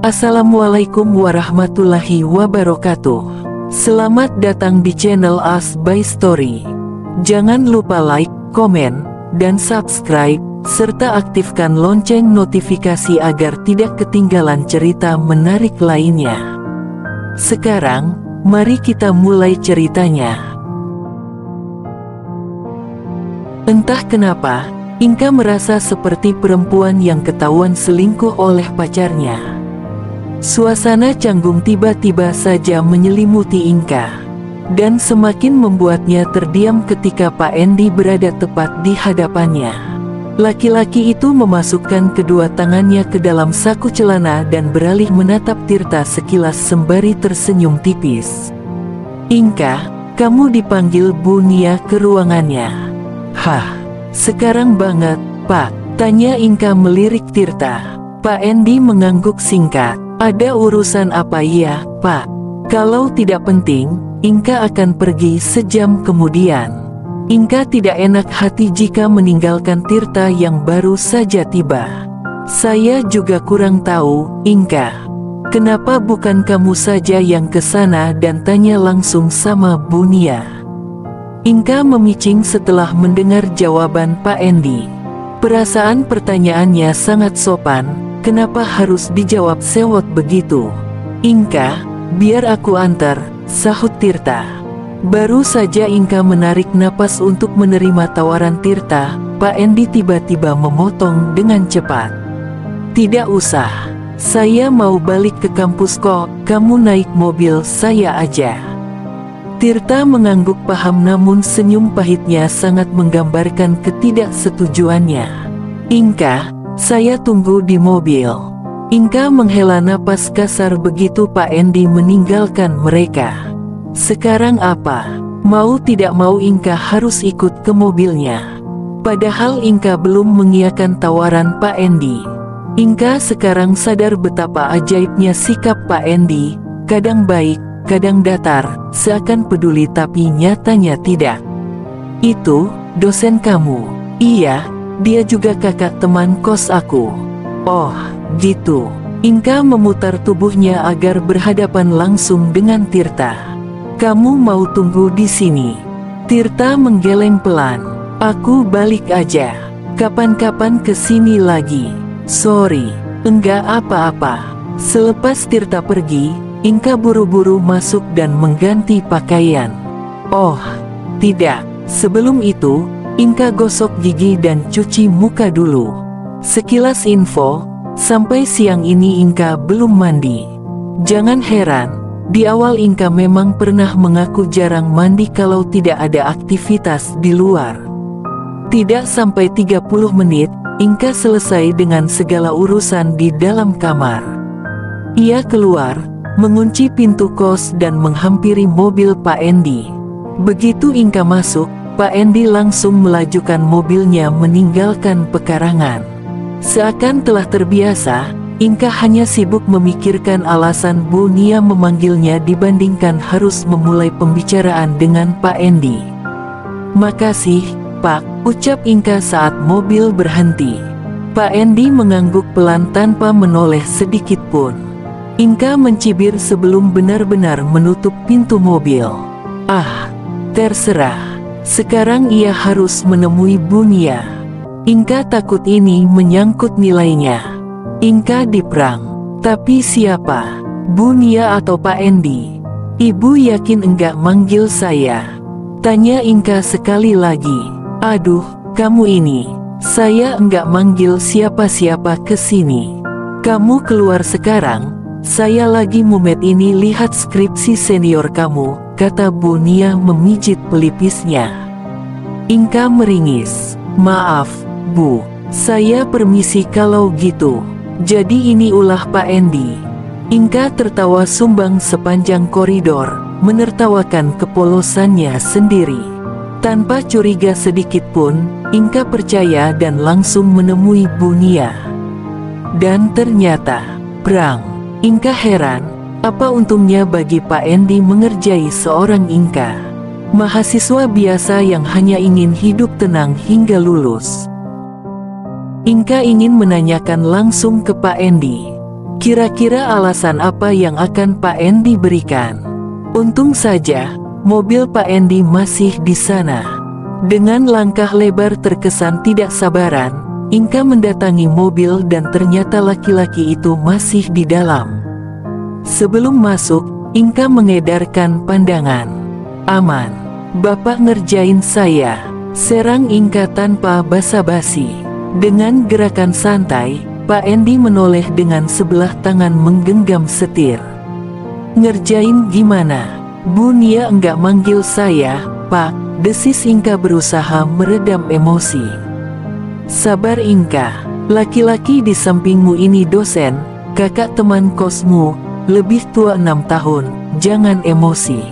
Assalamualaikum warahmatullahi wabarakatuh. Selamat datang di channel As by Story. Jangan lupa like, komen, dan subscribe, serta aktifkan lonceng notifikasi agar tidak ketinggalan cerita menarik lainnya. Sekarang, mari kita mulai ceritanya. Entah kenapa, Inka merasa seperti perempuan yang ketahuan selingkuh oleh pacarnya. Suasana canggung tiba-tiba saja menyelimuti Inka, dan semakin membuatnya terdiam ketika Pak Endi berada tepat di hadapannya. Laki-laki itu memasukkan kedua tangannya ke dalam saku celana dan beralih menatap Tirta sekilas sembari tersenyum tipis. "Inka, kamu dipanggil Bu Nia ke ruangannya." "Hah, sekarang banget, Pak?" tanya Inka melirik Tirta. Pak Endi mengangguk singkat. "Ada urusan apa ya, Pak? Kalau tidak penting, Inka akan pergi sejam kemudian." Inka tidak enak hati jika meninggalkan Tirta yang baru saja tiba. "Saya juga kurang tahu, Inka. Kenapa bukan kamu saja yang ke sana dan tanya langsung sama Bu Nia?" Inka memicing setelah mendengar jawaban Pak Endi. Perasaan pertanyaannya sangat sopan. Kenapa harus dijawab sewot begitu? "Inka, biar aku antar," sahut Tirta. Baru saja Inka menarik napas untuk menerima tawaran Tirta, Pak Endi tiba-tiba memotong dengan cepat. "Tidak usah, saya mau balik ke kampus kok, kamu naik mobil saya aja." Tirta mengangguk paham namun senyum pahitnya sangat menggambarkan ketidaksetujuannya. "Inka, saya tunggu di mobil." Inka menghela napas kasar begitu Pak Endi meninggalkan mereka. Sekarang apa? Mau tidak mau Inka harus ikut ke mobilnya. Padahal Inka belum mengiyakan tawaran Pak Endi. Inka sekarang sadar betapa ajaibnya sikap Pak Endi, kadang baik, kadang datar, seakan peduli tapi nyatanya tidak. "Itu, dosen kamu?" "Iya, dia juga kakak teman kos aku." "Oh, gitu." Inka memutar tubuhnya agar berhadapan langsung dengan Tirta. "Kamu mau tunggu di sini?" Tirta menggeleng pelan. "Aku balik aja. Kapan-kapan ke sini lagi." "Sorry, enggak apa-apa." Selepas Tirta pergi, Inka buru-buru masuk dan mengganti pakaian. "Oh, tidak. Sebelum itu, Inka gosok gigi dan cuci muka dulu." Sekilas info, sampai siang ini Inka belum mandi. Jangan heran, di awal Inka memang pernah mengaku jarang mandi kalau tidak ada aktivitas di luar. Tidak sampai 30 menit, Inka selesai dengan segala urusan di dalam kamar. Ia keluar, mengunci pintu kos dan menghampiri mobil Pak Endi. Begitu Inka masuk, Pak Endi langsung melajukan mobilnya meninggalkan pekarangan. Seakan telah terbiasa, Inka hanya sibuk memikirkan alasan Bu Nia memanggilnya dibandingkan harus memulai pembicaraan dengan Pak Endi. "Makasih, Pak," ucap Inka saat mobil berhenti. Pak Endi mengangguk pelan tanpa menoleh sedikit pun. Inka mencibir sebelum benar-benar menutup pintu mobil. "Ah, terserah. Sekarang ia harus menemui Bu Nia." Inka takut ini menyangkut nilainya. Inka diperang. Tapi siapa? Bu Nia atau Pak Endi? "Ibu yakin enggak manggil saya?" tanya Inka sekali lagi. "Aduh, kamu ini. Saya enggak manggil siapa-siapa ke sini. Kamu keluar sekarang. Saya lagi mumet ini lihat skripsi senior kamu," kata Bu Nia memijit pelipisnya. Inka meringis. "Maaf, Bu. Saya permisi kalau gitu. Jadi ini ulah Pak Endi." Inka tertawa sumbang sepanjang koridor, menertawakan kepolosannya sendiri. Tanpa curiga sedikit pun, Inka percaya dan langsung menemui Bu Nia. Dan ternyata, perang. Inka heran, apa untungnya bagi Pak Endi mengerjai seorang Inka, mahasiswa biasa yang hanya ingin hidup tenang hingga lulus. Inka ingin menanyakan langsung ke Pak Endi. Kira-kira alasan apa yang akan Pak Endi berikan? Untung saja, mobil Pak Endi masih di sana. Dengan langkah lebar terkesan tidak sabaran, Inka mendatangi mobil dan ternyata laki-laki itu masih di dalam. Sebelum masuk, Inka mengedarkan pandangan. "Aman, Bapak ngerjain saya," serang Inka tanpa basa-basi. Dengan gerakan santai, Pak Endi menoleh dengan sebelah tangan menggenggam setir. "Ngerjain gimana? Bu Nia enggak manggil saya, Pak," desis Inka berusaha meredam emosi. "Sabar Inka, laki-laki di sampingmu ini dosen, kakak teman kosmu, lebih tua 6 tahun, jangan emosi."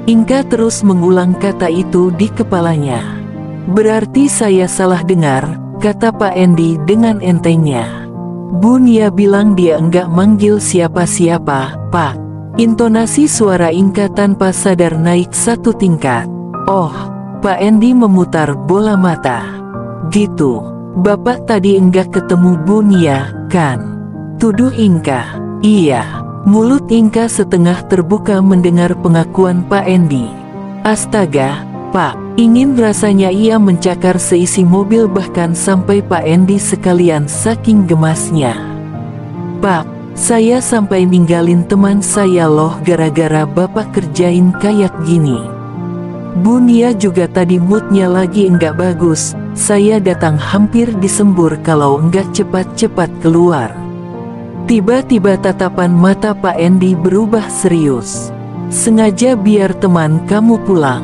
Inka terus mengulang kata itu di kepalanya. "Berarti saya salah dengar," kata Pak Endi dengan entengnya. "Bu Nia bilang dia enggak manggil siapa-siapa, Pak." Intonasi suara Inka tanpa sadar naik 1 tingkat. "Oh," Pak Endi memutar bola mata. "Gitu, Bapak tadi enggak ketemu Bu Nia, kan?" tuduh Inka. "Iya." Mulut Inka setengah terbuka mendengar pengakuan Pak Endi. Astaga, Pak, ingin rasanya ia mencakar seisi mobil bahkan sampai Pak Endi sekalian saking gemasnya. "Pak, saya sampai ninggalin teman saya loh gara-gara Bapak kerjain kayak gini. Bu Nia juga tadi moodnya lagi enggak bagus, saya datang hampir disembur kalau enggak cepat-cepat keluar." Tiba-tiba tatapan mata Pak Endi berubah serius. "Sengaja biar teman kamu pulang."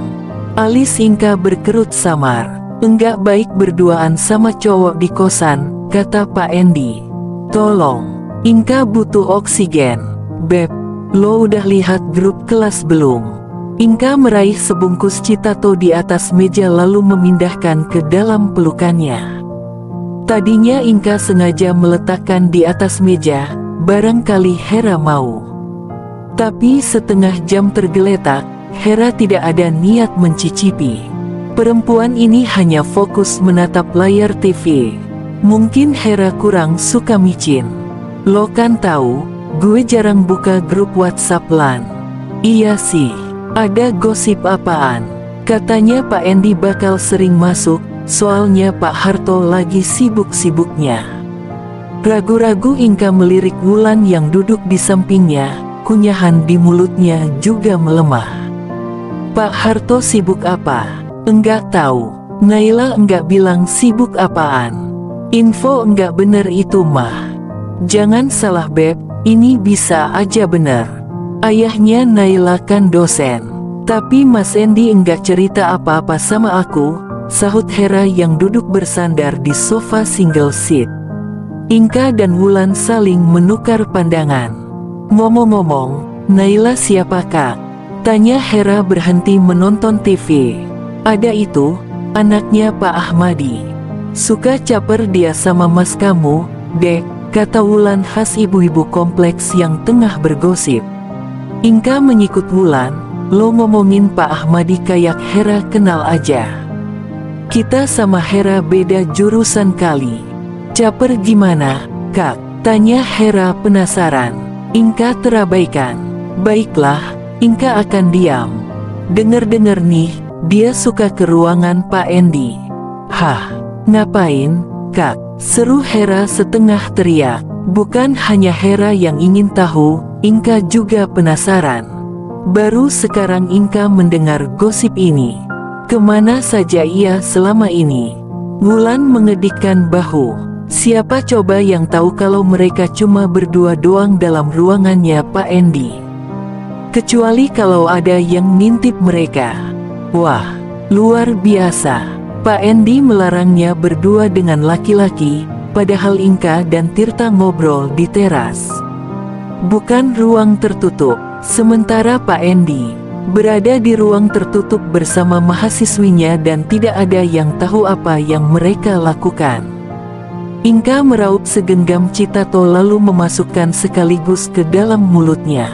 Alis Inka berkerut samar. "Enggak baik berduaan sama cowok di kosan," kata Pak Endi. "Tolong, Inka butuh oksigen." "Beb, lo udah lihat grup kelas belum?" Inka meraih sebungkus citato di atas meja lalu memindahkan ke dalam pelukannya. Tadinya Inka sengaja meletakkan di atas meja, barangkali Hera mau. Tapi setengah jam tergeletak, Hera tidak ada niat mencicipi. Perempuan ini hanya fokus menatap layar TV. Mungkin Hera kurang suka micin. "Lo kan tahu, gue jarang buka grup WhatsApp LAN." "Iya sih, ada gosip apaan?" "Katanya Pak Endi bakal sering masuk, soalnya Pak Harto lagi sibuk-sibuknya." Ragu-ragu Inka melirik Wulan yang duduk di sampingnya, kunyahan di mulutnya juga melemah. "Pak Harto sibuk apa?" "Enggak tahu, Naila enggak bilang sibuk apaan." "Info enggak bener itu mah." "Jangan salah Beb, ini bisa aja bener. Ayahnya Naila kan dosen." "Tapi Mas Endi enggak cerita apa-apa sama aku," sahut Hera yang duduk bersandar di sofa single seat. Inka dan Wulan saling menukar pandangan. "Ngomong-ngomong, Naila siapa Kak?" tanya Hera berhenti menonton TV. "Ada itu, anaknya Pak Ahmadi. Suka caper dia sama mas kamu, Dek," kata Wulan khas ibu-ibu kompleks yang tengah bergosip. Inka menyikut Wulan, "Lo ngomongin Pak Ahmadi kayak Hera kenal aja. Kita sama Hera beda jurusan kali." "Caper gimana, Kak?" tanya Hera penasaran. Inka terabaikan. "Baiklah, Inka akan diam. Dengar-dengar nih, dia suka ke ruangan Pak Endi." "Hah, ngapain, Kak?" seru Hera setengah teriak. Bukan hanya Hera yang ingin tahu, Inka juga penasaran. Baru sekarang Inka mendengar gosip ini. Kemana saja ia selama ini? Wulan mengedikkan bahu. Siapa coba yang tahu kalau mereka cuma berdua doang dalam ruangannya Pak Endi? Kecuali kalau ada yang ngintip mereka. Wah, luar biasa. Pak Endi melarangnya berdua dengan laki-laki, padahal Inka dan Tirta ngobrol di teras. Bukan ruang tertutup, sementara Pak Endi berada di ruang tertutup bersama mahasiswinya dan tidak ada yang tahu apa yang mereka lakukan. Inka meraup segenggam citato lalu memasukkan sekaligus ke dalam mulutnya.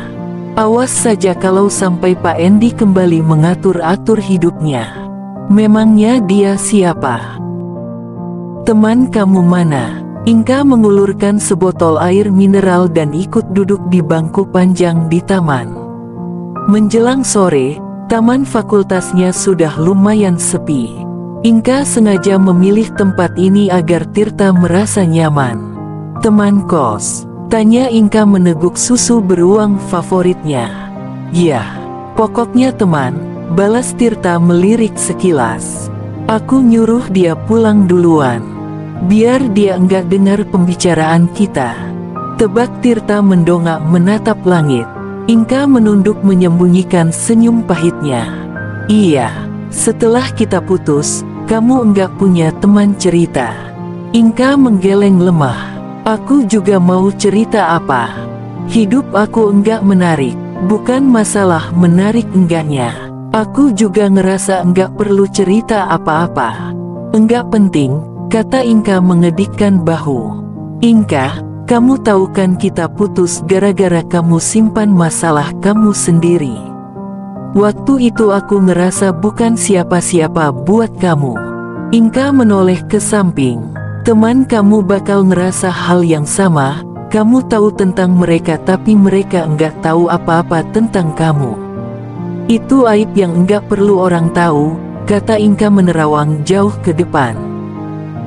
Awas saja kalau sampai Pak Endi kembali mengatur-atur hidupnya. Memangnya dia siapa? Teman kamu mana? Inka mengulurkan sebotol air mineral dan ikut duduk di bangku panjang di taman. Menjelang sore, taman fakultasnya sudah lumayan sepi. Inka sengaja memilih tempat ini agar Tirta merasa nyaman. "Teman kos?" tanya Inka meneguk susu beruang favoritnya. "Ya, pokoknya teman," balas Tirta melirik sekilas. "Aku nyuruh dia pulang duluan, biar dia enggak dengar pembicaraan kita." Tebak Tirta mendongak menatap langit. Inka menunduk menyembunyikan senyum pahitnya. "Iya, setelah kita putus, kamu enggak punya teman cerita." Inka menggeleng lemah. "Aku juga mau cerita apa? Hidup aku enggak menarik." "Bukan masalah menarik enggaknya. Aku juga ngerasa enggak perlu cerita apa-apa." "Enggak penting," kata Inka mengedikkan bahu. "Inka, kamu tahu kan kita putus gara-gara kamu simpan masalah kamu sendiri. Waktu itu aku ngerasa bukan siapa-siapa buat kamu." Inka menoleh ke samping. "Teman kamu bakal ngerasa hal yang sama. Kamu tahu tentang mereka tapi mereka enggak tahu apa-apa tentang kamu. Itu aib yang enggak perlu orang tahu," kata Inka menerawang jauh ke depan.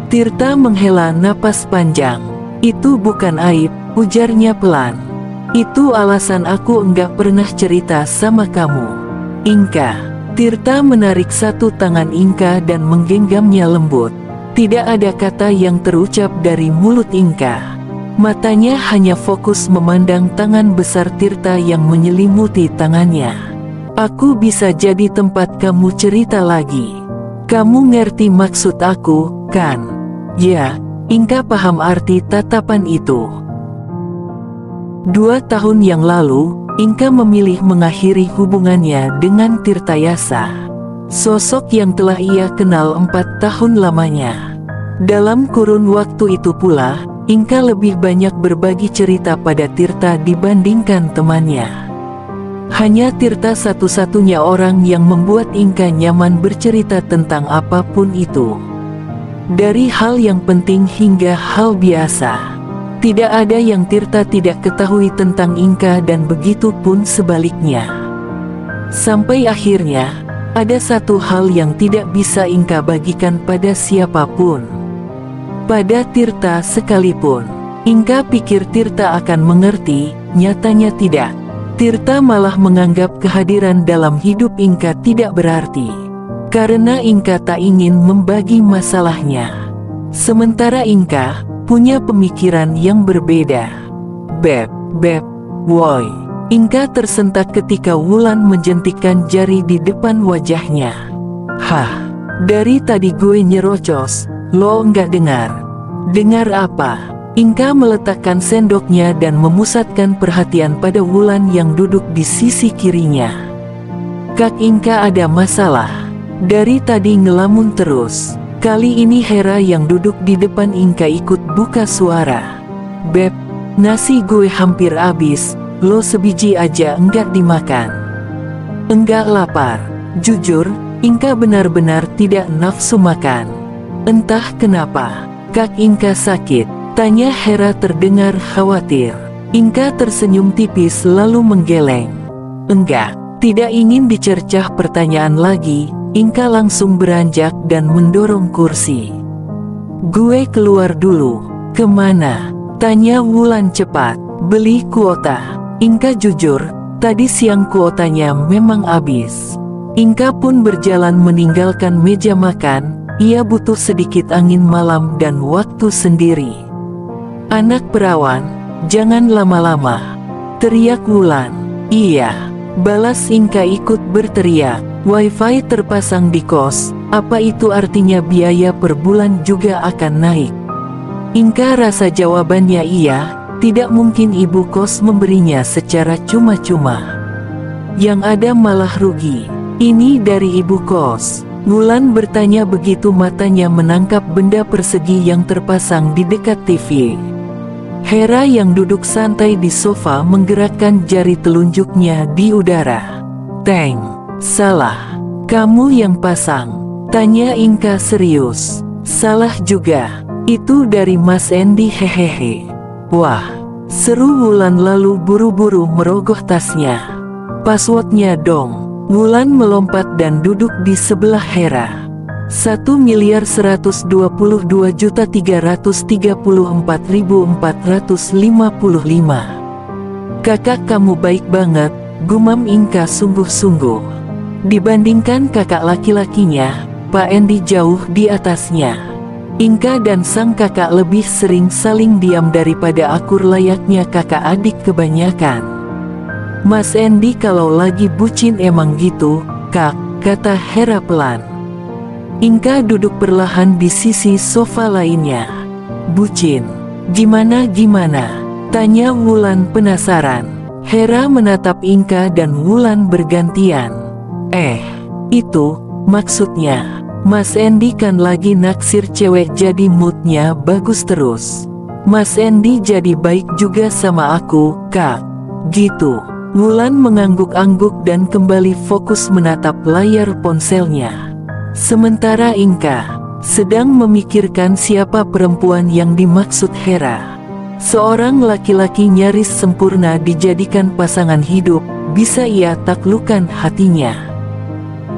Tirta menghela napas panjang. "Itu bukan aib," ujarnya pelan. "Itu alasan aku enggak pernah cerita sama kamu." "Inka." Tirta menarik satu tangan Inka dan menggenggamnya lembut. Tidak ada kata yang terucap dari mulut Inka. Matanya hanya fokus memandang tangan besar Tirta yang menyelimuti tangannya. "Aku bisa jadi tempat kamu cerita lagi. Kamu ngerti maksud aku, kan?" "Ya." Inka paham arti tatapan itu. 2 tahun yang lalu, Inka memilih mengakhiri hubungannya dengan Tirtayasa, sosok yang telah ia kenal 4 tahun lamanya. Dalam kurun waktu itu pula, Inka lebih banyak berbagi cerita pada Tirta dibandingkan temannya. Hanya Tirta satu-satunya orang yang membuat Inka nyaman bercerita tentang apapun itu. Dari hal yang penting hingga hal biasa. Tidak ada yang Tirta tidak ketahui tentang Inka dan begitu pun sebaliknya. Sampai akhirnya, ada satu hal yang tidak bisa Inka bagikan pada siapapun. Pada Tirta sekalipun. Inka pikir Tirta akan mengerti, nyatanya tidak. Tirta malah menganggap kehadiran dalam hidup Inka tidak berarti. Karena Inka tak ingin membagi masalahnya. Sementara Inka punya pemikiran yang berbeda. Beb, woi. Inka tersentak ketika Wulan menjentikkan jari di depan wajahnya. "Hah, dari tadi gue nyerocos, lo nggak dengar?" "Dengar apa?" Inka meletakkan sendoknya dan memusatkan perhatian pada Wulan yang duduk di sisi kirinya. "Kak Inka ada masalah. Dari tadi ngelamun terus." Kali ini Hera yang duduk di depan Inka ikut buka suara. "Beb, nasi gue hampir habis, lo sebiji aja enggak dimakan?" "Enggak lapar." Jujur, Inka benar-benar tidak nafsu makan. "Entah kenapa, Kak Inka sakit?" tanya Hera terdengar khawatir. Inka tersenyum tipis lalu menggeleng. "Enggak." Tidak ingin dicercah pertanyaan lagi, Inka langsung beranjak dan mendorong kursi. "Gue keluar dulu." "Kemana?" tanya Wulan cepat. "Beli kuota." Inka jujur, tadi siang kuotanya memang habis. Inka pun berjalan meninggalkan meja makan, ia butuh sedikit angin malam dan waktu sendiri. "Anak perawan, jangan lama-lama," teriak Wulan. "Iya," balas Inka ikut berteriak. "Wifi terpasang di kos, apa itu artinya biaya per bulan juga akan naik?" Inka rasa jawabannya iya, tidak mungkin ibu kos memberinya secara cuma-cuma. Yang ada malah rugi. "Ini dari ibu kos?" Wulan bertanya begitu matanya menangkap benda persegi yang terpasang di dekat TV. Hera yang duduk santai di sofa menggerakkan jari telunjuknya di udara. "Teng. Salah. Kamu yang pasang?" tanya Inka serius. "Salah juga." Itu dari Mas Endi, hehehe. Wah, seru Wulan lalu buru-buru merogoh tasnya. Passwordnya dong. Wulan melompat dan duduk di sebelah Hera. 1.134.455. Kakak kamu baik banget, gumam Inka sungguh-sungguh. Dibandingkan kakak laki-lakinya, Pak Endi jauh di atasnya. Inka dan sang kakak lebih sering saling diam daripada akur layaknya kakak adik kebanyakan. Mas Endi kalau lagi bucin emang gitu, Kak, kata Hera pelan. Inka duduk perlahan di sisi sofa lainnya. Bucin? Gimana? Tanya Wulan penasaran. Hera menatap Inka dan Wulan bergantian. Itu, maksudnya, Mas Endi kan lagi naksir cewek jadi moodnya bagus terus. Mas Endi jadi baik juga sama aku, Kak. Gitu. Wulan mengangguk-angguk dan kembali fokus menatap layar ponselnya. Sementara Inka sedang memikirkan siapa perempuan yang dimaksud Hera. Seorang laki-laki nyaris sempurna dijadikan pasangan hidup, bisa ia taklukkan hatinya.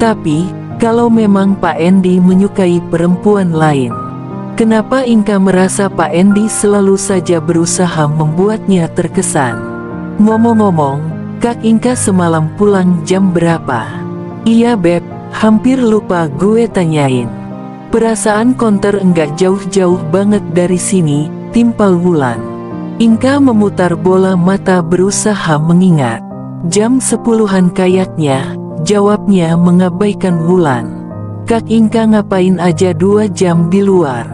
Tapi, kalau memang Pak Endi menyukai perempuan lain, kenapa Inka merasa Pak Endi selalu saja berusaha membuatnya terkesan? Ngomong-ngomong, Kak Inka semalam pulang jam berapa? Iya Beb, hampir lupa gue tanyain. Perasaan konter enggak jauh-jauh banget dari sini, timpal Wulan. Inka memutar bola mata berusaha mengingat. Jam 10-an kayaknya, jawabnya mengabaikan Wulan. Kak Inka ngapain aja 2 jam di luar?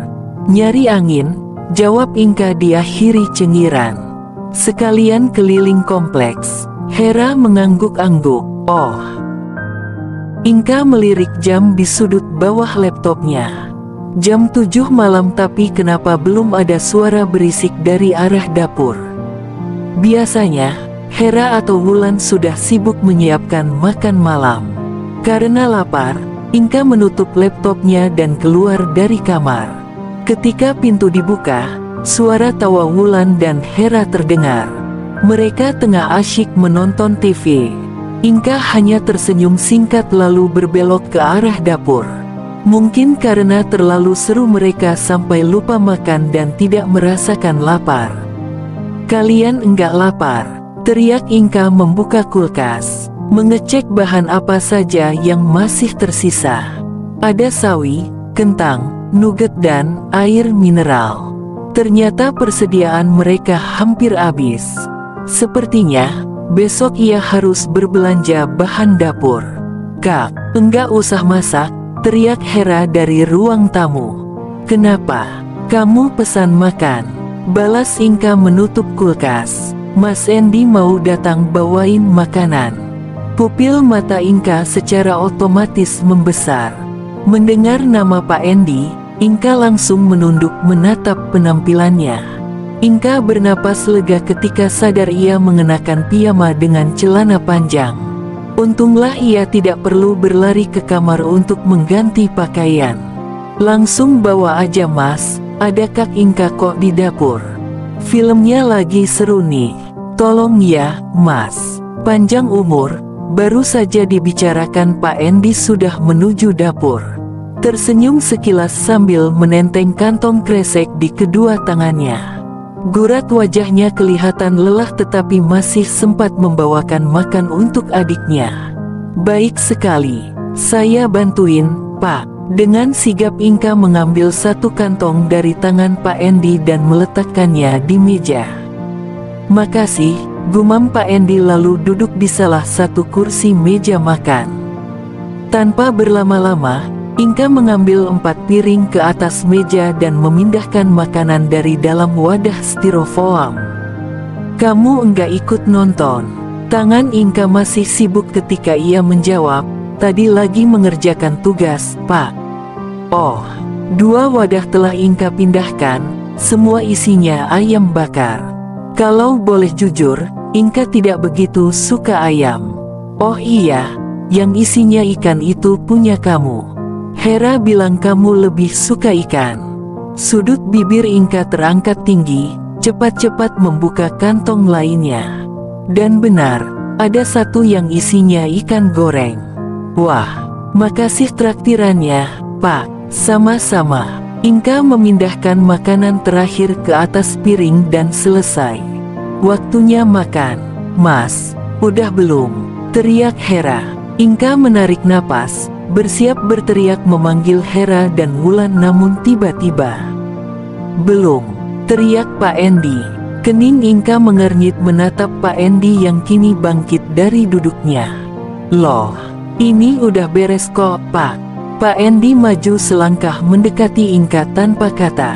Nyari angin, jawab Inka diakhiri cengiran. Sekalian keliling kompleks. Hera mengangguk-angguk. Oh. Inka melirik jam di sudut bawah laptopnya. Jam 7 malam tapi kenapa belum ada suara berisik dari arah dapur? Biasanya, Hera atau Wulan sudah sibuk menyiapkan makan malam. Karena lapar, Inka menutup laptopnya dan keluar dari kamar. Ketika pintu dibuka, suara tawa Wulan dan Hera terdengar. Mereka tengah asyik menonton TV. Inka hanya tersenyum singkat lalu berbelok ke arah dapur. Mungkin karena terlalu seru mereka sampai lupa makan dan tidak merasakan lapar. Kalian enggak lapar? Teriak Inka membuka kulkas, mengecek bahan apa saja yang masih tersisa. Ada sawi, kentang, nugget dan air mineral. Ternyata persediaan mereka hampir habis. Sepertinya besok ia harus berbelanja bahan dapur. Kak, enggak usah masak, teriak Hera dari ruang tamu. Kenapa? Kamu pesan makan. Balas Inka menutup kulkas. Mas Endi mau datang bawain makanan. Pupil mata Inka secara otomatis membesar. Mendengar nama Pak Endi, Inka langsung menunduk menatap penampilannya. Inka bernapas lega ketika sadar ia mengenakan piyama dengan celana panjang. Untunglah ia tidak perlu berlari ke kamar untuk mengganti pakaian. Langsung bawa aja Mas, ada Kak Inka kok di dapur. Filmnya lagi seru nih. Tolong ya, Mas. Panjang umur, baru saja dibicarakan Pak Endi sudah menuju dapur. Tersenyum sekilas sambil menenteng kantong kresek di kedua tangannya. Gurat wajahnya kelihatan lelah tetapi masih sempat membawakan makan untuk adiknya. Baik sekali, saya bantuin, Pak. Dengan sigap Inka mengambil satu kantong dari tangan Pak Endi dan meletakkannya di meja. Makasih, gumam Pak Endi lalu duduk di salah satu kursi meja makan. Tanpa berlama-lama, Inka mengambil 4 piring ke atas meja dan memindahkan makanan dari dalam wadah styrofoam. Kamu enggak ikut nonton? Tangan Inka masih sibuk ketika ia menjawab, tadi lagi mengerjakan tugas, Pak. Oh, 2 wadah telah Inka pindahkan, semua isinya ayam bakar. Kalau boleh jujur, Inka tidak begitu suka ayam. Oh iya, yang isinya ikan itu punya kamu. Hera bilang kamu lebih suka ikan. Sudut bibir Inka terangkat tinggi, cepat-cepat membuka kantong lainnya. Dan benar, ada satu yang isinya ikan goreng. Wah, makasih traktirannya, Pak. Sama-sama. Inka memindahkan makanan terakhir ke atas piring dan selesai. Waktunya makan. Mas, udah belum? Teriak Hera. Inka menarik napas, bersiap berteriak memanggil Hera dan Wulan, namun tiba-tiba, belum, teriak Pak Endi. Kening Inka mengernyit menatap Pak Endi yang kini bangkit dari duduknya. Loh, ini udah beres kok, Pak. Pak Endi maju selangkah mendekati Inka tanpa kata.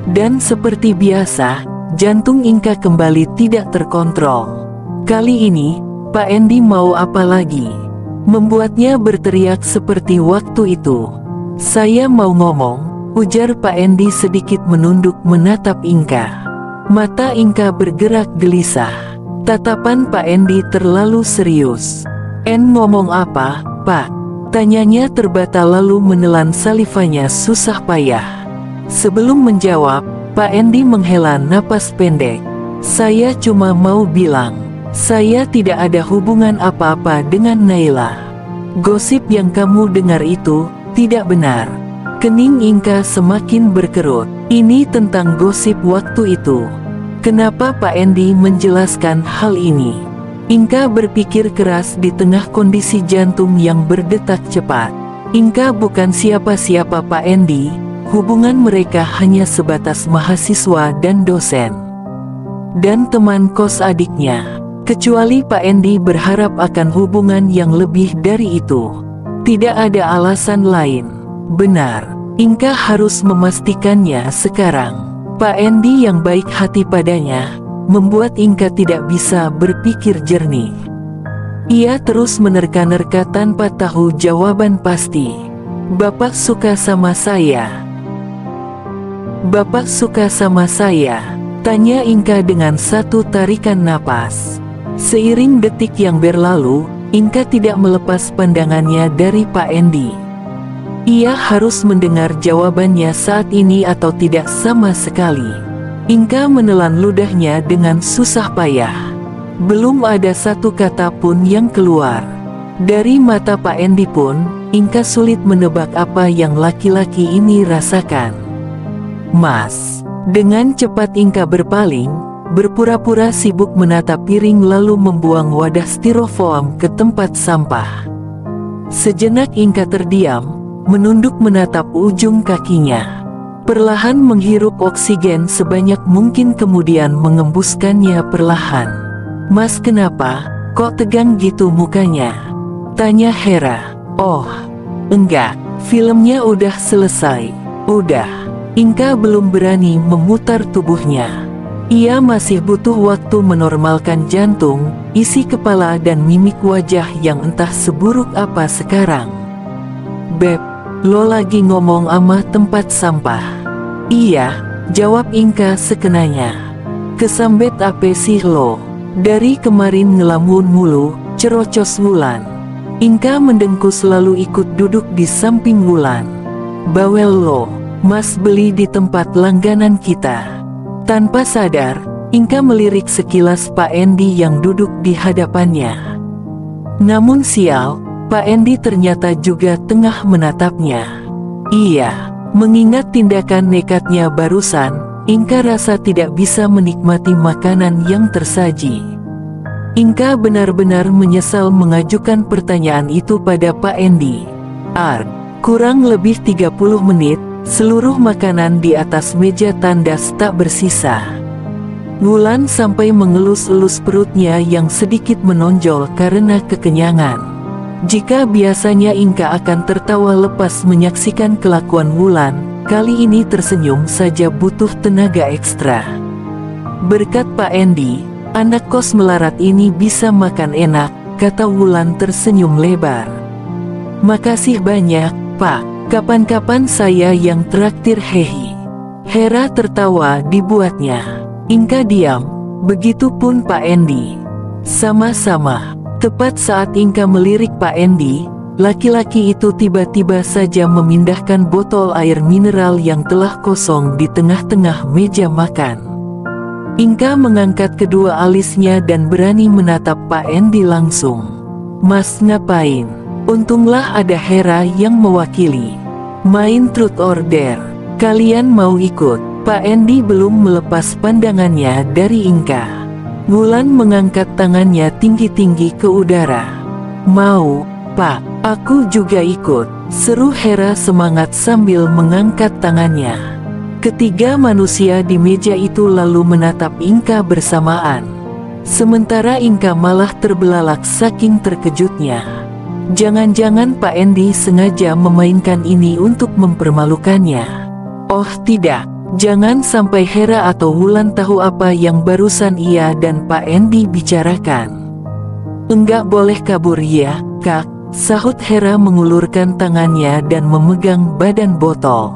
Dan seperti biasa, jantung Inka kembali tidak terkontrol. Kali ini, Pak Endi mau apa lagi? Membuatnya berteriak seperti waktu itu. Saya mau ngomong, ujar Pak Endi sedikit menunduk menatap Inka. Mata Inka bergerak gelisah. Tatapan Pak Endi terlalu serius. Ngomong apa, Pak? Tanyanya terbata lalu menelan salivanya susah payah. Sebelum menjawab, Pak Endi menghela napas pendek. Saya cuma mau bilang, saya tidak ada hubungan apa-apa dengan Naila. Gosip yang kamu dengar itu tidak benar. Kening Inka semakin berkerut. Ini tentang gosip waktu itu. Kenapa Pak Endi menjelaskan hal ini? Inka berpikir keras di tengah kondisi jantung yang berdetak cepat. Inka bukan siapa-siapa Pak Endi. Hubungan mereka hanya sebatas mahasiswa dan dosen. Dan teman kos adiknya. Kecuali Pak Endi berharap akan hubungan yang lebih dari itu. Tidak ada alasan lain. Benar, Inka harus memastikannya sekarang. Pak Endi yang baik hati padanya, membuat Inka tidak bisa berpikir jernih. Ia terus menerka-nerka tanpa tahu jawaban pasti. Bapak suka sama saya. Bapak suka sama saya, tanya Inka dengan satu tarikan napas. Seiring detik yang berlalu, Inka tidak melepas pandangannya dari Pak Endi. Ia harus mendengar jawabannya saat ini atau tidak sama sekali. Inka menelan ludahnya dengan susah payah. Belum ada satu kata pun yang keluar. Dari mata Pak Endi pun, Inka sulit menebak apa yang laki-laki ini rasakan. Mas, dengan cepat Inka berpaling, berpura-pura sibuk menatap piring lalu membuang wadah styrofoam ke tempat sampah. Sejenak Inka terdiam, menunduk menatap ujung kakinya. Perlahan menghirup oksigen sebanyak mungkin kemudian mengembuskannya perlahan. Mas, kenapa? Kok tegang gitu mukanya? Tanya Hera. Oh, enggak, filmnya udah selesai. Udah. Inka belum berani memutar tubuhnya. Ia masih butuh waktu menormalkan jantung, isi kepala dan mimik wajah yang entah seburuk apa sekarang. Beb, lo lagi ngomong ama tempat sampah? Iya, jawab Inka sekenanya. Kesambet ape sih lo? Dari kemarin ngelamun mulu, cerocos Wulan. Inka mendengkus lalu ikut duduk di samping Wulan. Bawel lo, Mas beli di tempat langganan kita. Tanpa sadar, Inka melirik sekilas Pak Endi yang duduk di hadapannya. Namun sial, Pak Endi ternyata juga tengah menatapnya. Iya, mengingat tindakan nekatnya barusan, Inka rasa tidak bisa menikmati makanan yang tersaji. Inka benar-benar menyesal mengajukan pertanyaan itu pada Pak Endi. Kurang lebih 30 menit, seluruh makanan di atas meja tandas tak bersisa. Wulan sampai mengelus-elus perutnya yang sedikit menonjol karena kekenyangan. Jika biasanya Inka akan tertawa lepas menyaksikan kelakuan Wulan, kali ini tersenyum saja butuh tenaga ekstra. Berkat Pak Endi, anak kos melarat ini bisa makan enak, kata Wulan tersenyum lebar. Makasih banyak, Pak. Kapan-kapan saya yang traktir hehi. Hera tertawa dibuatnya. Inka diam, begitupun Pak Endi. Sama-sama. Tepat saat Inka melirik Pak Endi, Laki-laki itu tiba-tiba saja memindahkan botol air mineral yang telah kosong di tengah-tengah meja makan. Inka mengangkat kedua alisnya dan berani menatap Pak Endi langsung. "Mas ngapain? Untunglah ada Hera yang mewakili. Main truth or dare. Kalian mau ikut?" Pak Endi belum melepas pandangannya dari Inka. Wulan mengangkat tangannya tinggi-tinggi ke udara. "Mau, Pak. Aku juga ikut," seru Hera semangat sambil mengangkat tangannya. Ketiga manusia di meja itu lalu menatap Inka bersamaan. Sementara Inka malah terbelalak saking terkejutnya. Jangan-jangan Pak Endi sengaja memainkan ini untuk mempermalukannya. Oh tidak, jangan sampai Hera atau Wulan tahu apa yang barusan ia dan Pak Endi bicarakan. "Enggak boleh kabur ya, Kak," sahut Hera mengulurkan tangannya dan memegang badan botol.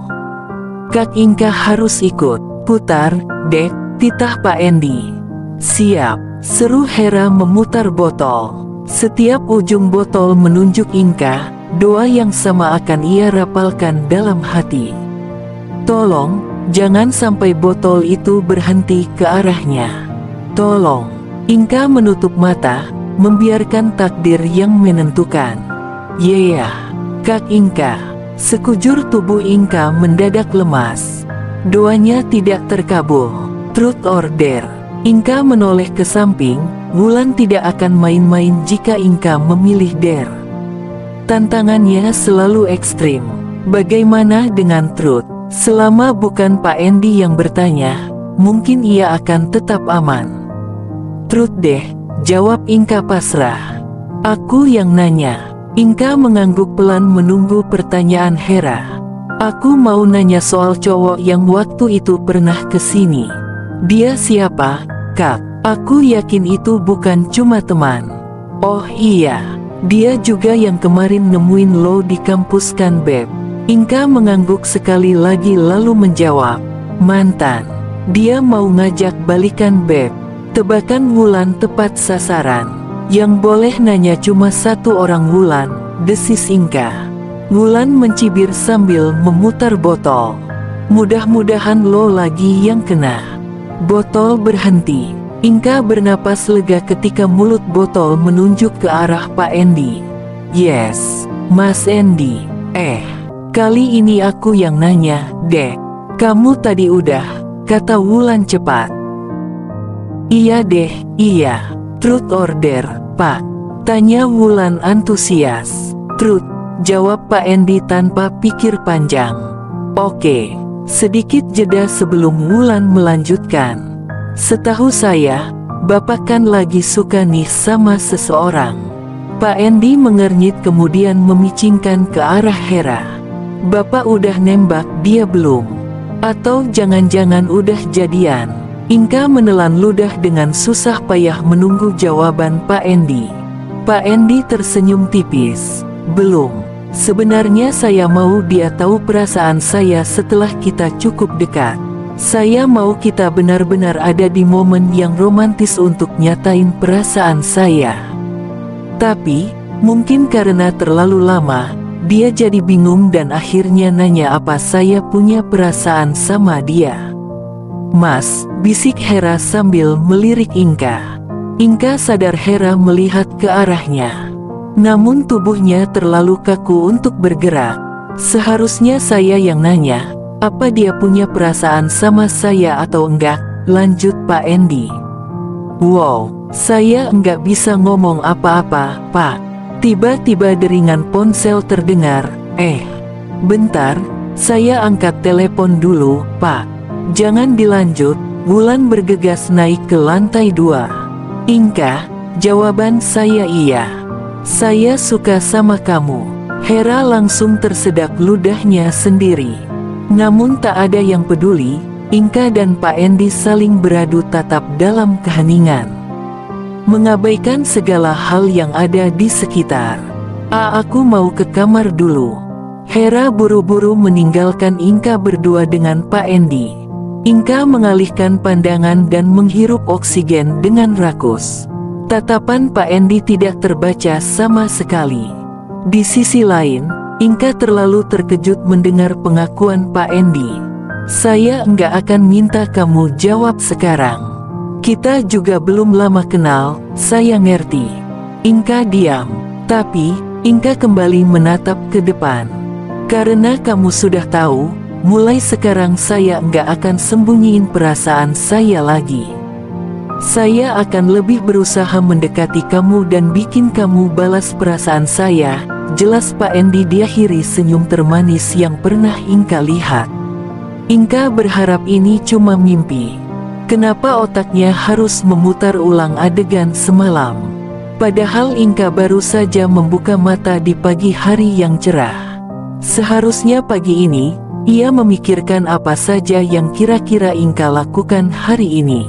"Kak Inka harus ikut. Putar, dek," titah Pak Endi. "Siap," seru Hera memutar botol. Setiap ujung botol menunjuk Inka, doa yang sama akan ia rapalkan dalam hati. "Tolong, jangan sampai botol itu berhenti ke arahnya. Tolong." Inka menutup mata, membiarkan takdir yang menentukan. "Yeah, Kak Inka." Sekujur tubuh Inka mendadak lemas. Doanya tidak terkabul. Truth or dare. Inka menoleh ke samping. Wulan tidak akan main-main jika Inka memilih dare. Tantangannya selalu ekstrim. Bagaimana dengan truth? Selama bukan Pak Endi yang bertanya, mungkin ia akan tetap aman. "Truth deh," jawab Inka pasrah. "Aku yang nanya." Inka mengangguk pelan menunggu pertanyaan Hera. "Aku mau nanya soal cowok yang waktu itu pernah kesini. Dia siapa, Kak? Aku yakin itu bukan cuma teman." "Oh iya, dia juga yang kemarin nemuin lo di kampus kan Beb?" Inka mengangguk sekali lagi lalu menjawab, "Mantan. Dia mau ngajak balikan Beb." Tebakan Wulan tepat sasaran. "Yang boleh nanya cuma satu orang Wulan," desis Inka. Wulan mencibir sambil memutar botol. "Mudah-mudahan lo lagi yang kena." Botol berhenti. Inka bernapas lega ketika mulut botol menunjuk ke arah Pak Endi. "Yes, Mas Endi. Kali ini aku yang nanya, dek. Kamu tadi udah," kata Wulan cepat. "Iya deh, iya. Truth or dare, Pak?" tanya Wulan antusias. "Truth," jawab Pak Endi tanpa pikir panjang. "Oke." Sedikit jeda sebelum Wulan melanjutkan. "Setahu saya, Bapak kan lagi suka nih sama seseorang." Pak Endi mengernyit kemudian memicingkan ke arah Hera. "Bapak udah nembak dia belum? Atau jangan-jangan udah jadian?" Inka menelan ludah dengan susah payah menunggu jawaban Pak Endi. Pak Endi tersenyum tipis. "Belum. Sebenarnya saya mau dia tahu perasaan saya setelah kita cukup dekat. Saya mau kita benar-benar ada di momen yang romantis untuk nyatain perasaan saya. Tapi, mungkin karena terlalu lama, dia jadi bingung dan akhirnya nanya apa saya punya perasaan sama dia." "Mas," bisik Hera sambil melirik Inka. Inka sadar Hera melihat ke arahnya. Namun tubuhnya terlalu kaku untuk bergerak. "Seharusnya saya yang nanya, apa dia punya perasaan sama saya atau enggak?" lanjut Pak Endi. "Wow, saya enggak bisa ngomong apa-apa, Pak." Tiba-tiba deringan ponsel terdengar. Bentar, saya angkat telepon dulu, Pak." "Jangan dilanjut." Wulan bergegas naik ke lantai 2. "Inka, jawaban saya iya. Saya suka sama kamu." Hera langsung tersedak ludahnya sendiri. Namun tak ada yang peduli, Inka dan Pak Endi saling beradu tatap dalam keheningan, mengabaikan segala hal yang ada di sekitar. Aku mau ke kamar dulu." Hera buru-buru meninggalkan Inka berdua dengan Pak Endi. Inka mengalihkan pandangan dan menghirup oksigen dengan rakus. Tatapan Pak Endi tidak terbaca sama sekali. Di sisi lain, Inka terlalu terkejut mendengar pengakuan Pak Endi. Saya enggak akan minta kamu jawab sekarang. Kita juga belum lama kenal, saya ngerti. Inka diam, tapi Inka kembali menatap ke depan. Karena kamu sudah tahu, mulai sekarang saya enggak akan sembunyiin perasaan saya lagi. Saya akan lebih berusaha mendekati kamu dan bikin kamu balas perasaan saya. Jelas Pak Endi diakhiri senyum termanis yang pernah Inka lihat. Inka berharap ini cuma mimpi. Kenapa otaknya harus memutar ulang adegan semalam? Padahal Inka baru saja membuka mata di pagi hari yang cerah. Seharusnya pagi ini, ia memikirkan apa saja yang kira-kira Inka lakukan hari ini.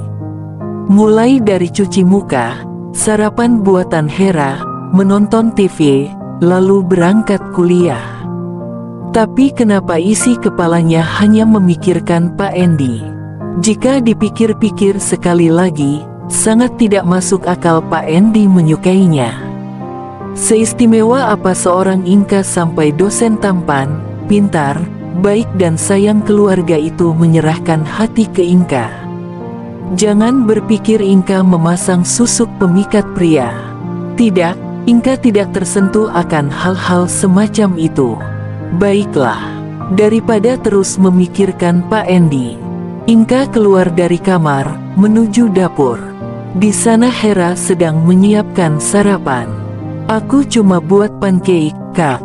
Mulai dari cuci muka, sarapan buatan Hera, menonton TV, lalu berangkat kuliah. Tapi kenapa isi kepalanya hanya memikirkan Pak Endi? Jika dipikir-pikir sekali lagi, sangat tidak masuk akal Pak Endi menyukainya. Seistimewa apa seorang Inka sampai dosen tampan, pintar, baik dan sayang keluarga itu menyerahkan hati ke Inka. Jangan berpikir Inka memasang susuk pemikat pria. Tidak, Inka tidak tersentuh akan hal-hal semacam itu. Baiklah, daripada terus memikirkan Pak Endi, Inka keluar dari kamar, menuju dapur. Di sana Hera sedang menyiapkan sarapan. Aku cuma buat pancake, Kak.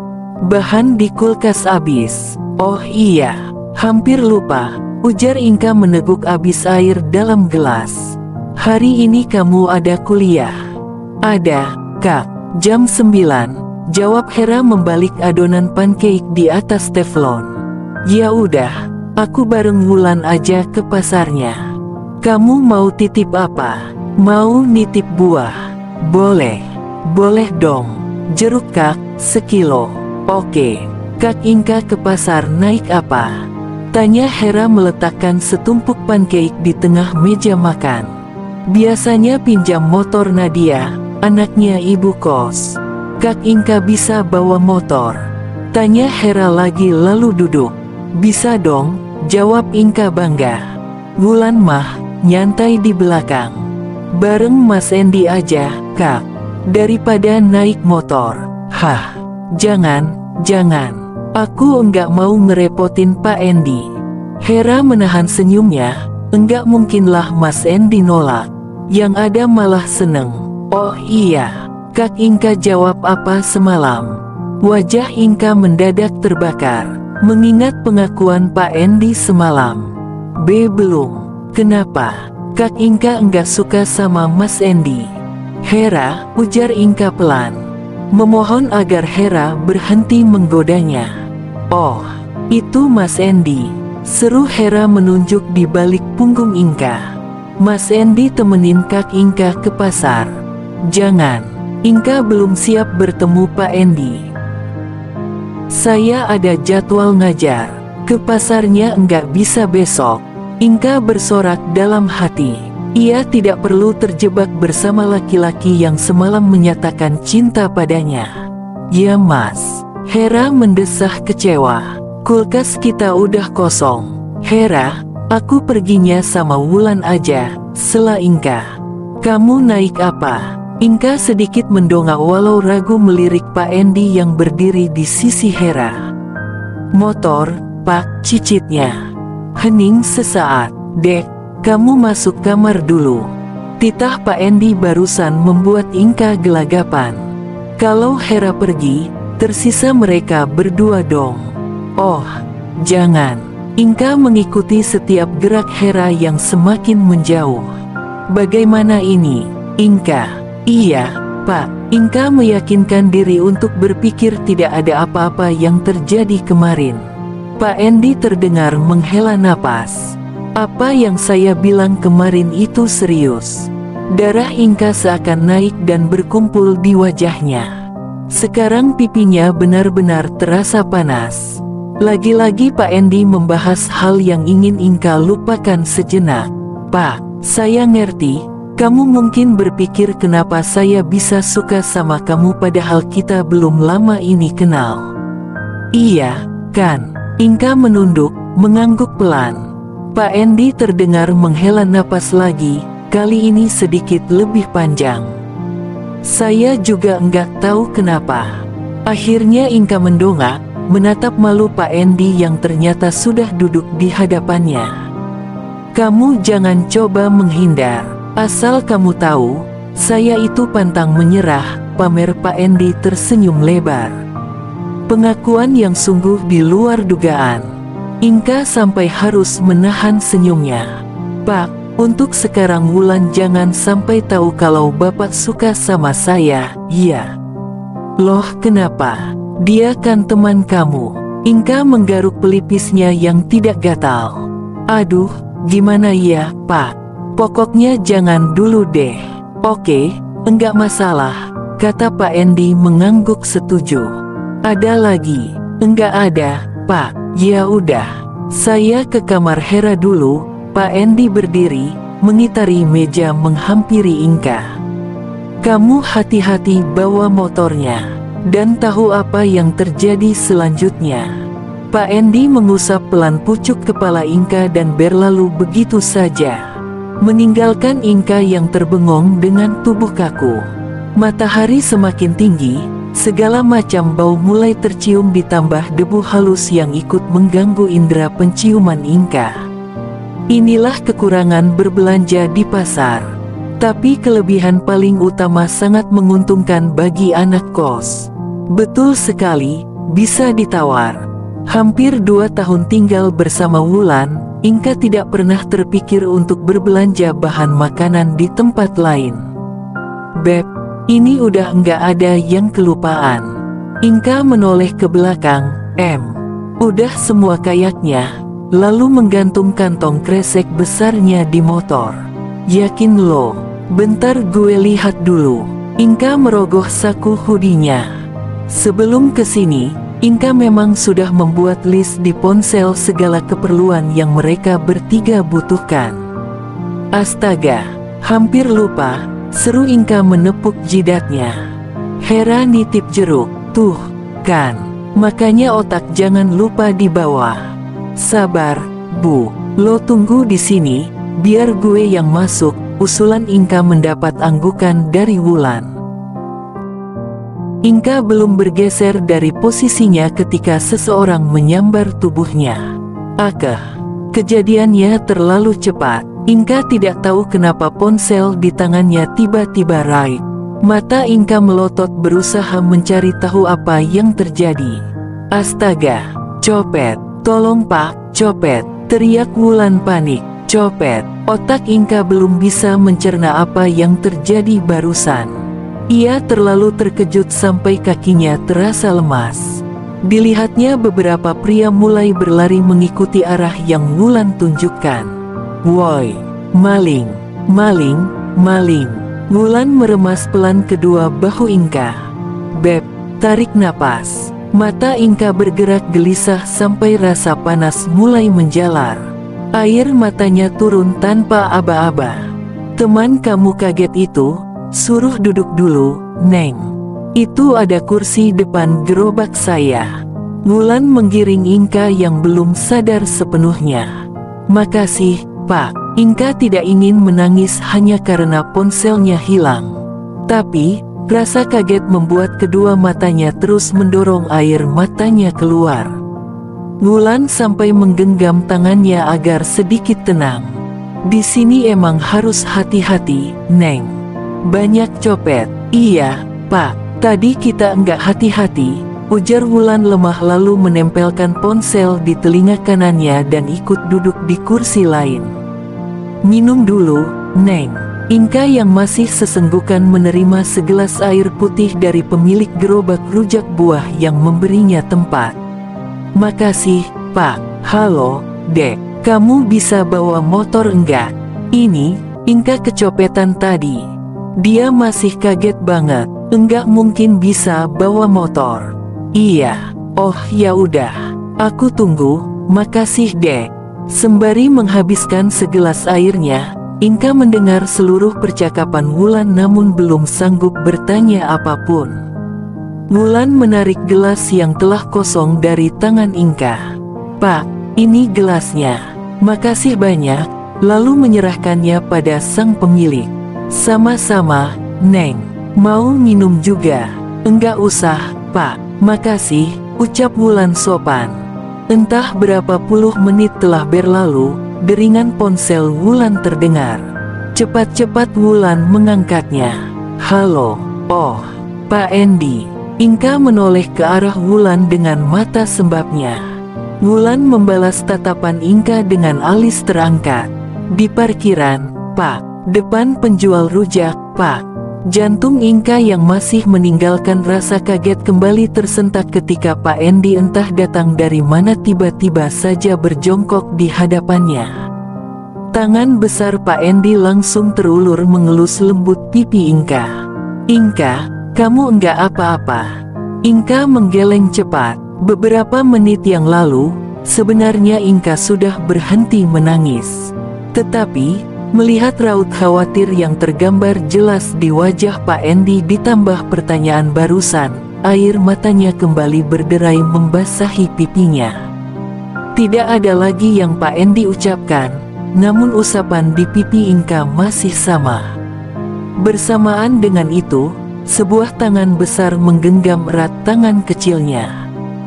Bahan di kulkas habis. Oh iya, hampir lupa, ujar Inka meneguk habis air dalam gelas. Hari ini kamu ada kuliah? Ada, Kak. Jam 9. Jawab Hera membalik adonan pancake di atas teflon. Ya udah, aku bareng Wulan aja ke pasarnya. Kamu mau titip apa? Mau nitip buah? Boleh. Boleh dong. Jeruk Kak, sekilo. Oke. Kak Inka ke pasar naik apa? Tanya Hera meletakkan setumpuk pancake di tengah meja makan. Biasanya pinjam motor Nadia, anaknya ibu kos. Kak Inka bisa bawa motor? Tanya Hera lagi lalu duduk. Bisa dong, jawab Inka bangga. Wulan mah, nyantai di belakang. Bareng Mas Endi aja, Kak. Daripada naik motor. Hah, jangan. Aku enggak mau ngerepotin Pak Endi. Hera menahan senyumnya, enggak mungkinlah Mas Endi nolak. Yang ada malah seneng. Oh iya. Kak Inka jawab apa semalam? Wajah Inka mendadak terbakar, mengingat pengakuan Pak Endi semalam. Belum. Kenapa? Kak Inka enggak suka sama Mas Endi. Hera, ujar Inka pelan. Memohon agar Hera berhenti menggodanya. Oh, itu Mas Endi. Seru Hera menunjuk di balik punggung Inka. Mas Endi temenin Kak Inka ke pasar. Jangan. Inka belum siap bertemu Pak Endi. Saya ada jadwal ngajar. Ke pasarnya enggak bisa besok. Inka bersorak dalam hati. Ia tidak perlu terjebak bersama laki-laki yang semalam menyatakan cinta padanya. Ya Mas. Hera mendesah kecewa. Kulkas kita udah kosong. Hera, aku perginya sama Wulan aja, sela Inka. Kamu naik apa? Inka sedikit mendongak walau ragu melirik Pak Endi yang berdiri di sisi Hera. Motor, Pak, cicitnya. Hening sesaat. Dek, kamu masuk kamar dulu. Titah Pak Endi barusan membuat Inka gelagapan. Kalau Hera pergi, tersisa mereka berdua dong. Oh, jangan. Inka mengikuti setiap gerak Hera yang semakin menjauh. Bagaimana ini, Inka? Iya, Pak. Inka meyakinkan diri untuk berpikir tidak ada apa-apa yang terjadi kemarin. Pak Endi terdengar menghela napas. Apa yang saya bilang kemarin itu serius. Darah Inka seakan naik dan berkumpul di wajahnya. Sekarang pipinya benar-benar terasa panas. Lagi-lagi Pak Endi membahas hal yang ingin Inka lupakan sejenak. Pak, saya ngerti. Kamu mungkin berpikir kenapa saya bisa suka sama kamu padahal kita belum lama ini kenal. Iya, kan? Inka menunduk, mengangguk pelan. Pak Endi terdengar menghela napas lagi, kali ini sedikit lebih panjang. Saya juga enggak tahu kenapa. Akhirnya Inka mendongak, menatap malu Pak Endi yang ternyata sudah duduk di hadapannya. Kamu jangan coba menghindar. Asal kamu tahu, saya itu pantang menyerah, pamer Pak Endi tersenyum lebar. Pengakuan yang sungguh di luar dugaan. Inka sampai harus menahan senyumnya. Pak, untuk sekarang Wulan jangan sampai tahu kalau Bapak suka sama saya, ya. Loh kenapa? Dia kan teman kamu. Inka menggaruk pelipisnya yang tidak gatal. Aduh, gimana ya, Pak? Pokoknya jangan dulu deh. Oke, enggak masalah, kata Pak Endi mengangguk setuju. Ada lagi? Enggak ada, Pak. Ya udah, saya ke kamar Hera dulu. Pak Endi berdiri, mengitari meja menghampiri Inka. Kamu hati-hati bawa motornya, dan tahu apa yang terjadi selanjutnya. Pak Endi mengusap pelan pucuk kepala Inka dan berlalu begitu saja, meninggalkan Inka yang terbengong dengan tubuh kaku. Matahari semakin tinggi, segala macam bau mulai tercium ditambah debu halus yang ikut mengganggu indera penciuman Inka. Inilah kekurangan berbelanja di pasar. Tapi kelebihan paling utama sangat menguntungkan bagi anak kos. Betul sekali, bisa ditawar. Hampir 2 tahun tinggal bersama Wulan, Inka tidak pernah terpikir untuk berbelanja bahan makanan di tempat lain. Beb, ini udah nggak ada yang kelupaan. Inka menoleh ke belakang, udah semua kayaknya, lalu menggantung kantong kresek besarnya di motor. Yakin lo? Bentar gue lihat dulu. Inka merogoh saku hoodie-nya. Sebelum kesini, Inka memang sudah membuat list di ponsel segala keperluan yang mereka bertiga butuhkan. Astaga, hampir lupa, seru Inka menepuk jidatnya. Hera nitip jeruk, tuh, kan, makanya otak jangan lupa dibawa. Sabar, Bu, lo tunggu di sini, biar gue yang masuk, usulan Inka mendapat anggukan dari Wulan. Inka belum bergeser dari posisinya ketika seseorang menyambar tubuhnya. Kejadiannya terlalu cepat. Inka tidak tahu kenapa ponsel di tangannya tiba-tiba raib. Mata Inka melotot berusaha mencari tahu apa yang terjadi. Astaga, copet, tolong Pak, copet, teriak Wulan panik. Copet, otak Inka belum bisa mencerna apa yang terjadi barusan. Ia terlalu terkejut sampai kakinya terasa lemas. Dilihatnya beberapa pria mulai berlari mengikuti arah yang Wulan tunjukkan. Woi, maling, maling, maling. Wulan meremas pelan kedua bahu Inka. Beb, tarik napas. Mata Inka bergerak gelisah sampai rasa panas mulai menjalar. Air matanya turun tanpa aba-aba. Teman kamu kaget itu? Suruh duduk dulu, Neng. Itu ada kursi depan gerobak saya. Wulan menggiring Inka yang belum sadar sepenuhnya. Makasih, Pak. Inka tidak ingin menangis hanya karena ponselnya hilang. Tapi, rasa kaget membuat kedua matanya terus mendorong air matanya keluar. Wulan sampai menggenggam tangannya agar sedikit tenang. Di sini emang harus hati-hati, Neng. Banyak copet. Iya, Pak. Tadi kita enggak hati-hati, ujar Wulan lemah lalu menempelkan ponsel di telinga kanannya dan ikut duduk di kursi lain. Minum dulu, Neng. Inka yang masih sesenggukan menerima segelas air putih dari pemilik gerobak rujak buah yang memberinya tempat. Makasih, Pak. Halo, Dek. Kamu bisa bawa motor enggak? Ini, Inka kecopetan tadi. Dia masih kaget banget, enggak mungkin bisa bawa motor. Iya, oh ya udah, aku tunggu, makasih Dek. Sembari menghabiskan segelas airnya, Inka mendengar seluruh percakapan Wulan namun belum sanggup bertanya apapun. Wulan menarik gelas yang telah kosong dari tangan Inka. "Pak, ini gelasnya. Makasih banyak," lalu menyerahkannya pada sang pemilik. "Sama-sama, Neng. Mau minum juga?" "Enggak usah, Pak. Makasih," ucap Wulan sopan. Entah berapa puluh menit telah berlalu, deringan ponsel Wulan terdengar. Cepat-cepat Wulan mengangkatnya. "Halo, oh, Pak Endi." Inka menoleh ke arah Wulan dengan mata sembabnya. Wulan membalas tatapan Inka dengan alis terangkat. "Di parkiran, Pak. Depan penjual rujak, Pak." Jantung Inka yang masih meninggalkan rasa kaget kembali tersentak ketika Pak Endi entah datang dari mana tiba-tiba saja berjongkok di hadapannya. Tangan besar Pak Endi langsung terulur mengelus lembut pipi Inka. "Inka, kamu enggak apa-apa?" Inka menggeleng cepat. Beberapa menit yang lalu, sebenarnya Inka sudah berhenti menangis. Tetapi, melihat raut khawatir yang tergambar jelas di wajah Pak Endi ditambah pertanyaan barusan, air matanya kembali berderai membasahi pipinya. Tidak ada lagi yang Pak Endi ucapkan, namun usapan di pipi Inka masih sama. Bersamaan dengan itu, sebuah tangan besar menggenggam erat tangan kecilnya.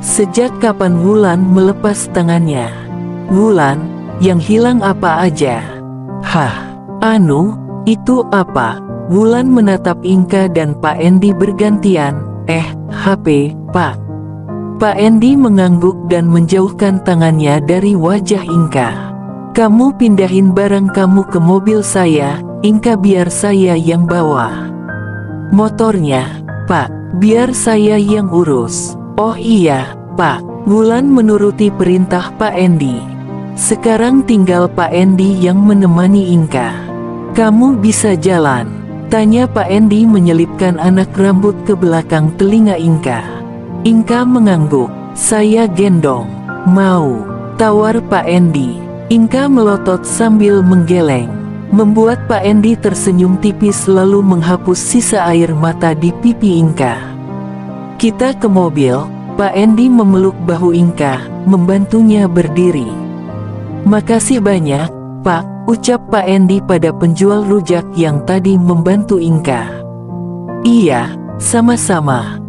Sejak kapan Wulan melepas tangannya? "Wulan, yang hilang apa aja?" "Hah, anu, itu apa?" Wulan menatap Inka dan Pak Endi bergantian. HP, Pak." Pak Endi mengangguk dan menjauhkan tangannya dari wajah Inka. "Kamu pindahin barang kamu ke mobil saya, Inka, biar saya yang bawa." "Motornya, Pak, biar saya yang urus." "Oh iya, Pak." Wulan menuruti perintah Pak Endi. Sekarang tinggal Pak Endi yang menemani Inka. "Kamu bisa jalan?" tanya Pak Endi menyelipkan anak rambut ke belakang telinga Inka. Inka mengangguk. "Saya gendong." "Mau?" tawar Pak Endi. Inka melotot sambil menggeleng, membuat Pak Endi tersenyum tipis lalu menghapus sisa air mata di pipi Inka. "Kita ke mobil." Pak Endi memeluk bahu Inka, membantunya berdiri. "Makasih banyak, Pak," ucap Pak Endi pada penjual rujak yang tadi membantu Inka. "Iya, sama-sama."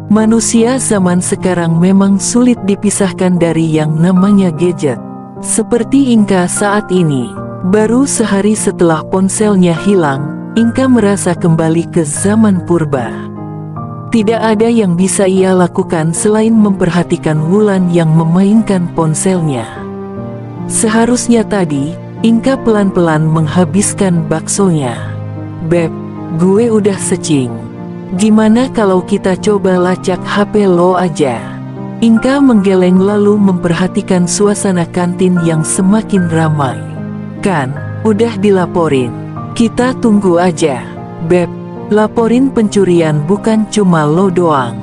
Manusia zaman sekarang memang sulit dipisahkan dari yang namanya gadget. Seperti Inka saat ini, baru sehari setelah ponselnya hilang, Inka merasa kembali ke zaman purba. Tidak ada yang bisa ia lakukan selain memperhatikan Wulan yang memainkan ponselnya. Seharusnya tadi, Inka pelan-pelan menghabiskan baksonya. "Beb, gue udah secing. Gimana kalau kita coba lacak HP lo aja?" Inka menggeleng lalu memperhatikan suasana kantin yang semakin ramai. "Kan, udah dilaporin. Kita tunggu aja." "Beb, laporin pencurian bukan cuma lo doang.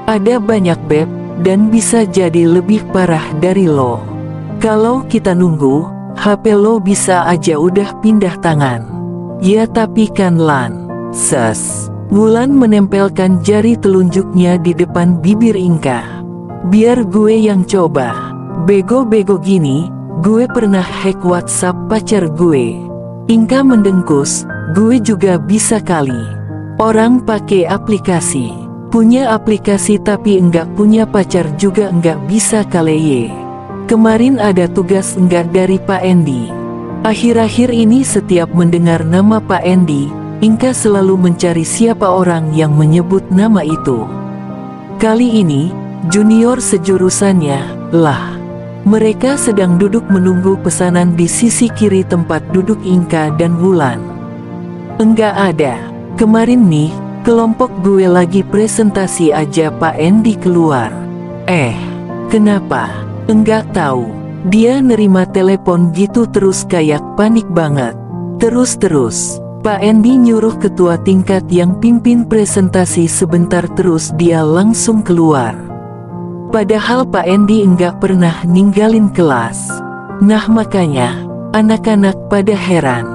Ada banyak, Beb, dan bisa jadi lebih parah dari lo. Kalau kita nunggu, HP lo bisa aja udah pindah tangan." "Ya tapi kan Lan." "Ses." Wulan menempelkan jari telunjuknya di depan bibir Inka. "Biar gue yang coba. Bego-bego gini, gue pernah hack WhatsApp pacar gue." Inka mendengkus. "Gue juga bisa kali. Orang pakai aplikasi. Punya aplikasi tapi enggak punya pacar juga enggak bisa kali. Kemarin ada tugas enggak dari Pak Endi." Akhir-akhir ini setiap mendengar nama Pak Endi, Inka selalu mencari siapa orang yang menyebut nama itu. Kali ini, junior sejurusannya, lah. Mereka sedang duduk menunggu pesanan di sisi kiri tempat duduk Inka dan Wulan. "Enggak ada. Kemarin nih, kelompok gue lagi presentasi aja Pak Endi keluar." Kenapa?" "Enggak tahu. Dia nerima telepon gitu terus kayak panik banget. Terus Pak Endi nyuruh ketua tingkat yang pimpin presentasi sebentar terus dia langsung keluar. Padahal Pak Endi enggak pernah ninggalin kelas. Nah makanya, Anak-anak pada heran.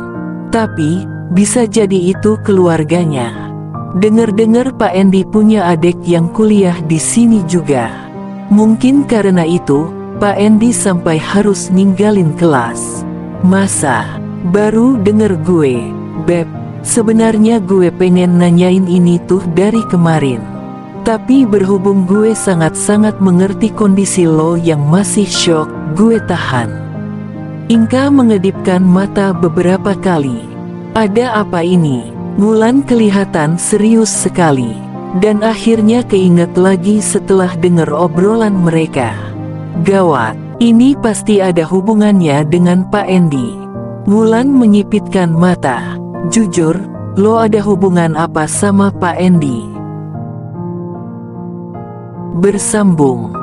Tapi, bisa jadi itu keluarganya. Dengar-dengar Pak Endi punya adik yang kuliah di sini juga. Mungkin karena itu, Pak Endi sampai harus ninggalin kelas. Masa? Baru denger gue, Beb. Sebenarnya gue pengen nanyain ini tuh dari kemarin. Tapi berhubung gue sangat-sangat mengerti kondisi lo yang masih syok, gue tahan. Inka mengedipkan mata beberapa kali. Ada apa ini? Wulan kelihatan serius sekali. Dan akhirnya keinget lagi setelah dengar obrolan mereka. Gawat, ini pasti ada hubungannya dengan Pak Endi. Wulan menyipitkan mata. Jujur, lo ada hubungan apa sama Pak Endi? Bersambung.